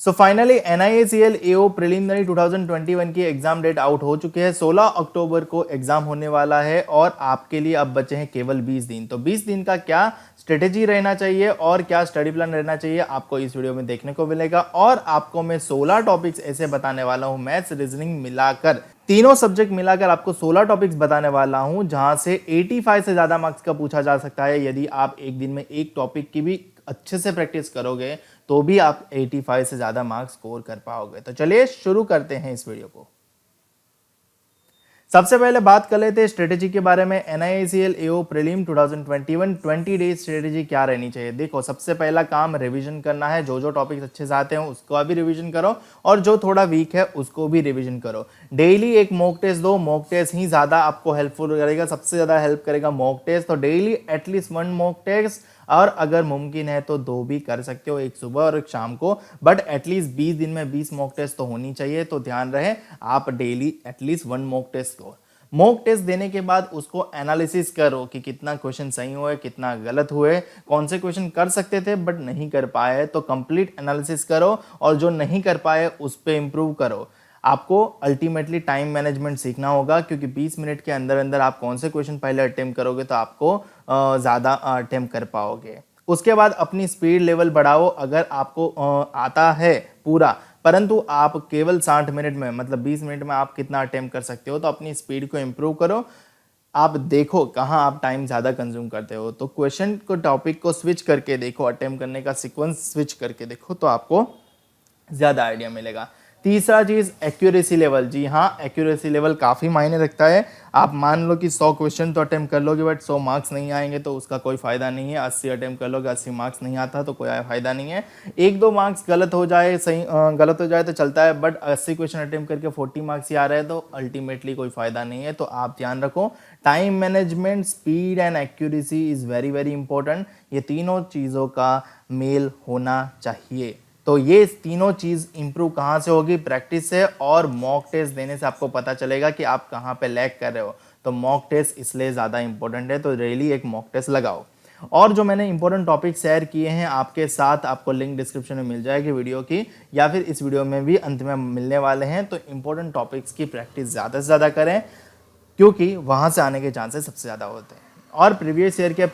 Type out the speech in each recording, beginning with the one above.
So finally NIACL AO preliminary 2021 की exam date out हो चुकी है। 16 अक्टूबर को एग्जाम होने वाला है और आपके लिए अब बचे हैं केवल 20 दिन। तो 20 दिन का क्या स्ट्रेटेजी रहना चाहिए और क्या स्टडी प्लान रहना चाहिए आपको इस वीडियो में देखने को मिलेगा। और आपको मैं 16 टॉपिक्स ऐसे बताने वाला हूं, मैथ्स रीजनिंग मिलाकर, तीनों सब्जेक्ट मिलाकर आपको 16 टॉपिक्स बताने वाला हूं, जहां से 85 से ज्यादा मार्क्स का पूछा जा सकता है। यदि आप एक दिन में एक टॉपिक की भी अच्छे से प्रैक्टिस करोगे तो भी आप 85 से ज्यादा मार्क्स स्कोर कर पाओगे। तो चलिए शुरू करते हैं इस वीडियो को। सबसे पहले बात कर लेते हैं स्ट्रेटेजी के बारे में। NIACL AO prelim 2021 20 days strategy क्या रहनी चाहिए। देखो, सबसे पहला काम रिवीजन करना है। जो जो टॉपिक्स अच्छे से आते हैं उसको भी रिवीजन करो और जो थोड़ा वीक है उसको भी रिवीजन करो। डेली एक मॉक टेस्ट दो। मॉक टेस्ट ही ज्यादा आपको हेल्पफुल करेगा, सबसे ज्यादा हेल्प करेगा मॉक टेस्ट। तो डेली एटलीस्ट 1 मॉक टेस्ट, और अगर मुमकिन है तो 2 भी कर सकते हो, एक सुबह और एक शाम को। बट एटलीस्ट 20 दिन में 20 मॉक टेस्ट तो होनी चाहिए। तो ध्यान रहे आप डेली एटलीस्ट 1 मॉक टेस्ट दो। मॉक टेस्ट देने के बाद उसको एनालिसिस करो कि कितना क्वेश्चन सही हुए, कितना गलत हुए, कौन से क्वेश्चन कर सकते थे बट नहीं कर पाए। तो कंप्लीट एनालिसिस करो और जो नहीं कर पाए उस पर इंप्रूव करो। आपको अल्टीमेटली टाइम मैनेजमेंट सीखना होगा, क्योंकि 20 मिनट के अंदर अंदर आप कौन से क्वेश्चन पहले अटेम्प्ट करोगे तो आपको ज़्यादा अटेम्प्ट कर पाओगे। उसके बाद अपनी स्पीड लेवल बढ़ाओ। अगर आपको आता है पूरा, परंतु आप केवल 60 मिनट में, मतलब 20 मिनट में आप कितना अटेम्प्ट कर सकते हो, तो अपनी स्पीड को इम्प्रूव करो। आप देखो कहाँ आप टाइम ज़्यादा कंज्यूम करते हो, तो क्वेश्चन को, टॉपिक को स्विच करके देखो, अटेम्प्ट करने का सीक्वेंस स्विच करके देखो, तो आपको ज़्यादा आइडिया मिलेगा। तीसरा चीज़ एक्यूरेसी लेवल। जी हाँ, एक्यूरेसी लेवल काफ़ी मायने रखता है। आप मान लो कि 100 क्वेश्चन तो अटेम्प्ट कर लोगे बट 100 मार्क्स नहीं आएंगे तो उसका कोई फ़ायदा नहीं है। 80 अटेम्प्ट कर लोगे, 80 मार्क्स नहीं आता तो कोई फ़ायदा नहीं है। 1-2 मार्क्स गलत हो जाए, सही गलत हो जाए तो चलता है, बट 80 क्वेश्चन अटेम्प्ट करके 40 मार्क्स ही आ रहे हैं तो अल्टीमेटली कोई फ़ायदा नहीं है। तो आप ध्यान रखो, time management, speed and accuracy is very very important. ये तीनों चीज़ों का मेल होना चाहिए। तो ये तीनों चीज़ इंप्रूव कहाँ से होगी? प्रैक्टिस से और मॉक टेस्ट देने से आपको पता चलेगा कि आप कहाँ पे लैग कर रहे हो। तो मॉक टेस्ट इसलिए ज़्यादा इंपॉर्टेंट है, तो डेली एक मॉक टेस्ट लगाओ। और जो मैंने इंपॉर्टेंट टॉपिक शेयर किए हैं आपके साथ, आपको लिंक डिस्क्रिप्शन में मिल जाएगी वीडियो की, या फिर इस वीडियो में भी अंत में मिलने वाले हैं। तो इंपॉर्टेंट टॉपिक्स की प्रैक्टिस ज़्यादा से ज़्यादा करें, क्योंकि वहाँ से आने के चांसेस सबसे ज़्यादा होते हैं। और प्रीवियस ईयर के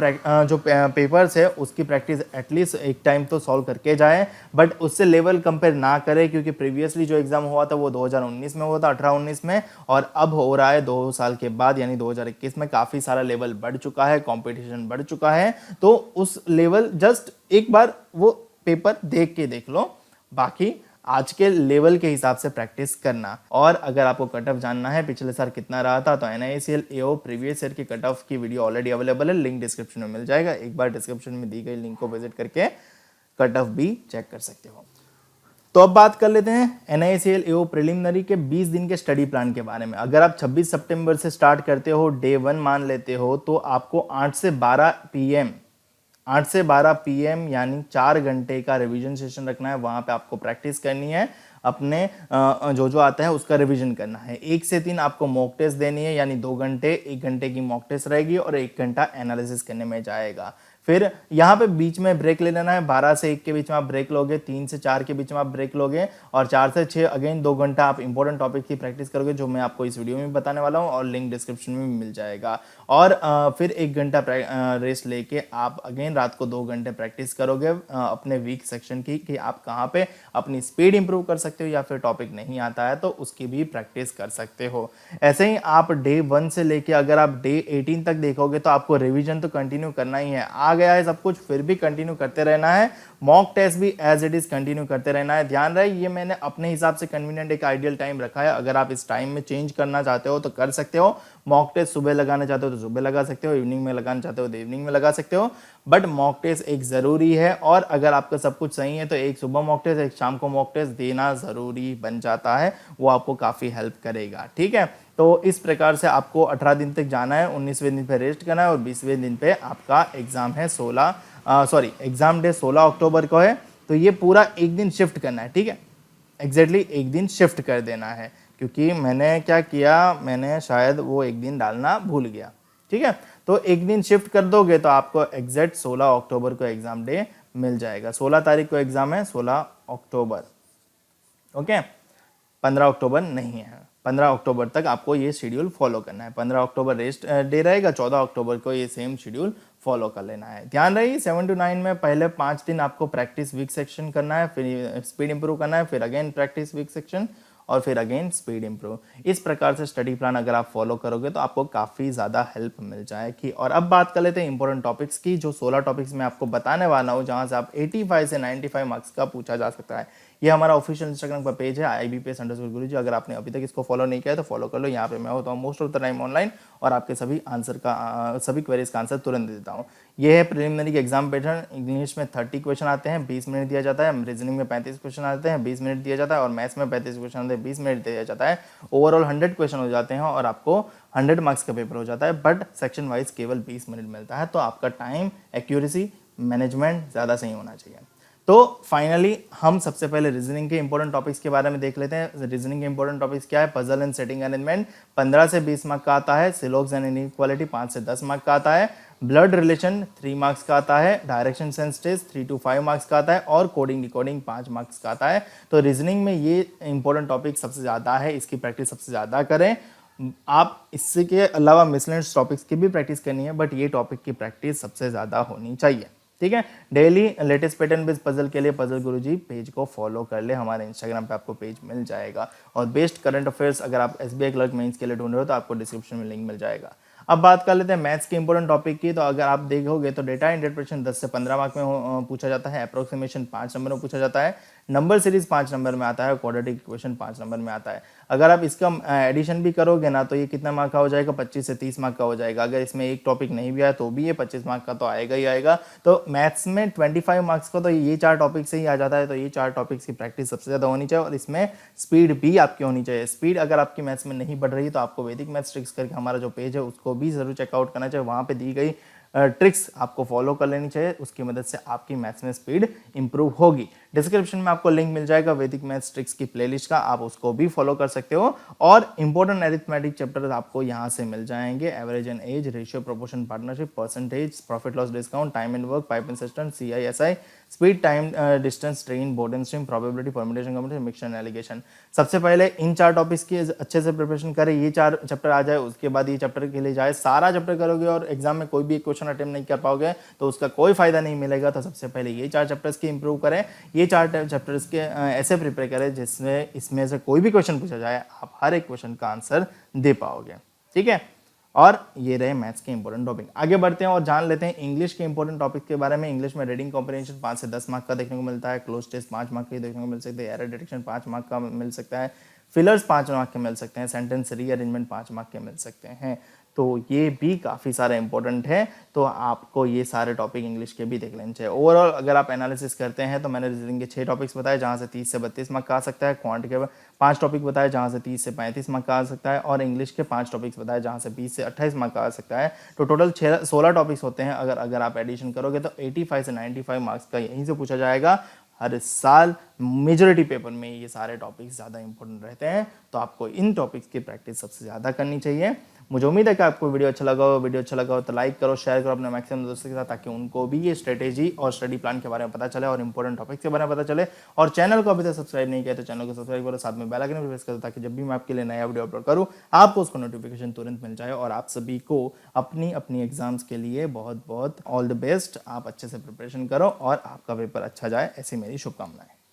जो पेपर्स है उसकी प्रैक्टिस एटलीस्ट एक टाइम तो सॉल्व करके जाए, बट उससे लेवल कंपेयर ना करें, क्योंकि प्रीवियसली जो एग्ज़ाम हुआ था वो 2019 में हुआ था, 18-19 में, और अब हो रहा है 2 साल के बाद यानी 2021 में। काफ़ी सारा लेवल बढ़ चुका है, कंपटीशन बढ़ चुका है। तो उस लेवल, जस्ट एक बार वो पेपर देख के देख लो, बाकी आज के लेवल के हिसाब से प्रैक्टिस करना। और अगर आपको कट ऑफ जानना है पिछले साल कितना रहा था, तो NIACL AO प्रीवियस ईयर की कट ऑफ की वीडियो ऑलरेडी अवेलेबल है, लिंक डिस्क्रिप्शन में मिल जाएगा। एक बार डिस्क्रिप्शन में दी गई लिंक को विजिट करके कट ऑफ भी चेक कर सकते हो। तो अब बात कर लेते हैं NIACL AO प्रिलिमिनरी के 20 दिन के स्टडी प्लान के बारे में। अगर आप 26 सितंबर से स्टार्ट करते हो, डे 1 मान लेते हो, तो आपको 8 से 12 PM, 8 से 12 PM यानी 4 घंटे का रिवीजन सेशन रखना है। वहाँ पे आपको प्रैक्टिस करनी है, अपने जो जो आता है उसका रिवीजन करना है। 1 से 3 आपको मॉक टेस्ट देनी है, यानी 2 घंटे, 1 घंटे की मॉक टेस्ट रहेगी और 1 घंटा एनालिसिस करने में जाएगा। फिर यहाँ पे बीच में ब्रेक ले लेना है। 12 से 1 के बीच में आप ब्रेक लोगे, 3 से 4 के बीच में आप ब्रेक लोगे, और 4 से 6 अगेन 2 घंटा आप इंपॉर्टेंट टॉपिक की प्रैक्टिस करोगे, जो मैं आपको इस वीडियो में बताने वाला हूँ और लिंक डिस्क्रिप्शन में मिल जाएगा। और फिर 1 घंटा रेस्ट लेके आप अगेन रात को 2 घंटे प्रैक्टिस करोगे अपने वीक सेक्शन की, कि आप कहाँ पे अपनी स्पीड इंप्रूव कर सकते हो, या फिर टॉपिक नहीं आता है तो उसकी भी प्रैक्टिस कर सकते हो। ऐसे ही आप डे 1 से लेके अगर आप डे 18 तक देखोगे तो आपको रिवीजन तो कंटिन्यू करना ही है। आ गया है सब कुछ, फिर भी कंटिन्यू करते रहना है। मॉक टेस्ट भी एज इट इज कंटिन्यू करते रहना है। ध्यान रहे, ये मैंने अपने हिसाब से कन्वीनियंट एक आइडियल टाइम रखा है। अगर आप इस टाइम में चेंज करना चाहते हो तो कर सकते हो। मॉक टेस्ट सुबह लगाना चाहते हो तो सुबह लगा सकते हो, इवनिंग में लगाना चाहते हो तो इवनिंग में लगा सकते हो, बट मॉक टेस्ट एक ज़रूरी है। और अगर आपका सब कुछ सही है तो एक सुबह मॉक टेस्ट, एक शाम को मॉक टेस्ट देना ज़रूरी बन जाता है। वो आपको काफ़ी हेल्प करेगा, ठीक है। तो इस प्रकार से आपको 18 दिन तक जाना है, 19वें दिन पे रेस्ट करना है, और 20वें दिन पे आपका एग्ज़ाम है। एग्ज़ाम डे 16 अक्टूबर को है। तो ये पूरा एक दिन शिफ्ट करना है, ठीक है, एग्जैक्टली एक दिन शिफ्ट कर देना है, क्योंकि मैंने क्या किया, मैंने शायद वो एक दिन डालना भूल गया, ठीक है। तो एक दिन शिफ्ट कर दोगे तो आपको एग्जैक्ट 16 अक्टूबर को एग्ज़ाम डे मिल जाएगा। 16 तारीख को एग्ज़ाम है, 16 अक्टूबर, ओके, 15 अक्टूबर नहीं है, 15 अक्टूबर तक आपको ये शेड्यूल फॉलो करना है। 15 अक्टूबर रेस्ट डे रहेगा, 14 अक्टूबर को ये सेम शेड्यूल फॉलो कर लेना है। ध्यान रही 7 to 9 में पहले 5 दिन आपको प्रैक्टिस वीक सेक्शन करना है, फिर स्पीड इंप्रूव करना है, फिर अगेन प्रैक्टिस वीक सेक्शन और फिर अगेन स्पीड इंप्रूव। इस प्रकार से स्टडी प्लान अगर आप फॉलो करोगे तो आपको काफ़ी ज़्यादा हेल्प मिल जाएगी। और अब बात कर लेते हैं इंपॉर्टेंट टॉपिक्स की, जो 16 टॉपिक्स मैं आपको बताने वाला हूँ, जहाँ से आप 85 से 95 मार्क्स का पूछा जा सकता है। ये हमारा ऑफिशियल इंस्टाग्राम का पेज है IBPS_गुरुजी। अगर आपने अभी तक इसको फॉलो नहीं किया है तो फॉलो कर लो। यहाँ पे मैं होता हूँ most of the time online और आपके सभी क्वेरीज का आंसर तुरंत दे देता हूँ। ये है प्रिलिमिनरी एग्जाम पैटर्न। इंग्लिश में 30 क्वेश्चन आते हैं, 20 मिनट दिया जाता है। रीजनिंग में 35 क्वेश्चन आते हैं, 20 मिनट दिया जाता है। और मैथ्स में 35 क्वेश्चन आते हैं, 20 मिनट दिया जाता है। ओवरऑल 100 क्वेश्चन हो जाते हैं और आपको 100 मार्क्स का पेपर हो जाता है, बट सेक्शन वाइज केवल 20 मिनट मिलता है। तो आपका टाइम एक्यूरेसी मैनेजमेंट ज़्यादा सही होना चाहिए। तो फाइनली हम सबसे पहले रीजनिंग के इंपॉर्टेंट टॉपिक्स के बारे में देख लेते हैं। रीजनिंग के इंपॉर्टेंट टॉपिक्स क्या है? पजल एंड सेटिंग अरेंजमेंट 15 से 20 मार्क का आता है। सिलोग्स एंड इनइक्वालिटी 5 से 10 मार्क का आता है। ब्लड रिलेशन 3 मार्क्स का आता है। Direction sense test 3 to 5 marks का आता है और कोडिंग डिकोडिंग 5 मार्क्स का आता है। तो रीजनिंग में ये इंपॉर्टेंट टॉपिक सबसे ज़्यादा है, इसकी प्रैक्टिस सबसे ज़्यादा करें। आप इससे के अलावा मिसलेनियस टॉपिक्स की भी प्रैक्टिस करनी है, बट ये टॉपिक की प्रैक्टिस सबसे ज़्यादा होनी चाहिए। ठीक है, daily latest pattern based puzzle के लिए पजल गुरुजी पेज को फॉलो कर ले। हमारे इंस्टाग्राम पे आपको पेज मिल जाएगा। और बेस्ट करंट अफेयर्स अगर आप SBI क्लर्क मेंस के लिए ढूंढ रहे हो तो आपको डिस्क्रिप्शन में लिंक मिल जाएगा। अब बात कर लेते हैं मैथ्स के इंपॉर्टेंट टॉपिक की। तो अगर आप देखोगे तो डेटा इंटरप्रिटेशन 10 से 15 मार्क में पूछा जाता है। अप्रोक्सीमेशन 5 नंबर में पूछा जाता है। नंबर सीरीज 5 नंबर में आता है। क्वाड्रेटिक इक्वेशन 5 नंबर में आता है। अगर आप इसका एडिशन भी करोगे ना तो ये कितना मार्क का हो जाएगा? 25 से 30 मार्क का हो जाएगा। अगर इसमें एक टॉपिक नहीं भी आया तो भी ये 25 मार्क का तो आएगा ही आएगा। तो मैथ्स में 25 मार्क्स का तो ये 4 टॉपिक से ही आ जाता है। तो ये 4 टॉपिक्स की प्रैक्टिस सबसे ज़्यादा होनी चाहिए और इसमें स्पीड भी आपकी होनी चाहिए। स्पीड अगर आपकी मैथ्स में नहीं बढ़ रही तो आपको वैदिक मैथ्स ट्रिक्स करके हमारा जो पेज है उसको भी जरूर चेकआउट करना चाहिए। वहाँ पे दी गई ट्रिक्स आपको फॉलो कर लेनी चाहिए, उसकी मदद से आपकी मैथ्स में स्पीड इंप्रूव होगी। डिस्क्रिप्शन में आपको लिंक मिल जाएगा वैदिक मैथ्स ट्रिक्स की प्लेलिस्ट का, आप उसको भी फॉलो कर सकते हो। और इंपॉर्टेंट अरिथमेटिक चैप्टर आपको यहाँ से मिल जाएंगे। Average and age, ratio, proportion, partnership, percentage, profit loss discount, time and work, pipe and cistern, CISI, speed, time, distance, train, boat and stream, probability, permutation, commutation, mixture and alligation. सबसे पहले इन 4 topics की अच्छे से preparation करें। ये 4 chapter आ जाए, उसके बाद ये चैप्टर के लिए जाए। सारा चैप्टर करोगे और एग्जाम में कोई भी एक क्वेश्चन अटेम्प्ट नहीं कर पाओगे तो उसका कोई फायदा नहीं मिलेगा। तो सबसे पहले ये 4 चैप्टर्स की इंप्रूव करें। ये 4 चैप्टर्स के ऐसे प्रिपेयर करें जिसमें इसमें से कोई भी क्वेश्चन पूछा जाए आप हर एक क्वेश्चन का आंसर दे पाओगे। ठीक है, और ये रहे मैथ्स के इंपॉर्टेंट टॉपिक। आगे बढ़ते हैं और जान लेते हैं इंग्लिश के इंपॉर्टेंट टॉपिक के बारे में। इंग्लिश में रीडिंग कॉम्प्रिहेंशन 5 से 10 मार्क का देखने को मिलता है। क्लोज टेस्ट 5 मार्क के देखने को मिल सकते हैं। एरर डिटेक्शन 5 मार्क का मिल सकता है। फिलर्स 5 मार्क के मिल सकते हैं। सेंटेंस रीअरेंजमेंट 5 मार्क के मिल सकते हैं। तो ये भी काफ़ी सारा इंपॉर्टेंट है। तो आपको ये सारे टॉपिक इंग्लिश के भी देख लेने चाहिए। ओवरऑल अगर आप एनालिसिस करते हैं तो मैंने रीजनिंग के 6 टॉपिक्स बताए जहाँ से 30 से 32 मार्क का आ सकता है। क्वांट के 5 टॉपिक बताए जहाँ से 30 से 35 मार्क का आ सकता है। और इंग्लिश के 5 टॉपिक्स बताए जहाँ से 20 से 28 मार्क का आ सकता है। तो टोटल 16 टॉपिक्स होते हैं। अगर आप एडिशन करोगे तो 85 से 95 मार्क्स का यहीं से पूछा जाएगा हर साल। मेजॉरिटी पेपर में ये सारे टॉपिक्स ज़्यादा इंपॉर्टेंट रहते हैं। तो आपको इन टॉपिक्स की प्रैक्टिस सबसे ज़्यादा करनी चाहिए। मुझे उम्मीद है कि आपको वीडियो अच्छा लगा हो तो लाइक करो, शेयर करो अपने मैक्सिमम दोस्तों के साथ, ताकि उनको भी ये स्ट्रेटेजी और स्टडी प्लान के बारे में पता चले और इंपॉर्टेंट टॉपिक्स के बारे में पता चले। और चैनल को अभी तक सब्सक्राइब नहीं किया तो चैनल को सब्सक्राइब करो, साथ में बेल आइकन भी प्रेस करो ताकि जब भी मैं आपके लिए नया वीडियो अपलोड करूँ आपको उसको नोटिफिकेशन तुरंत मिल जाए। और आप सभी को अपनी अपनी एग्जाम्स के लिए बहुत बहुत ऑल द बेस्ट। आप अच्छे से प्रिपरेशन करो और आपका पेपर अच्छा जाए, ऐसी मेरी शुभकामनाएं।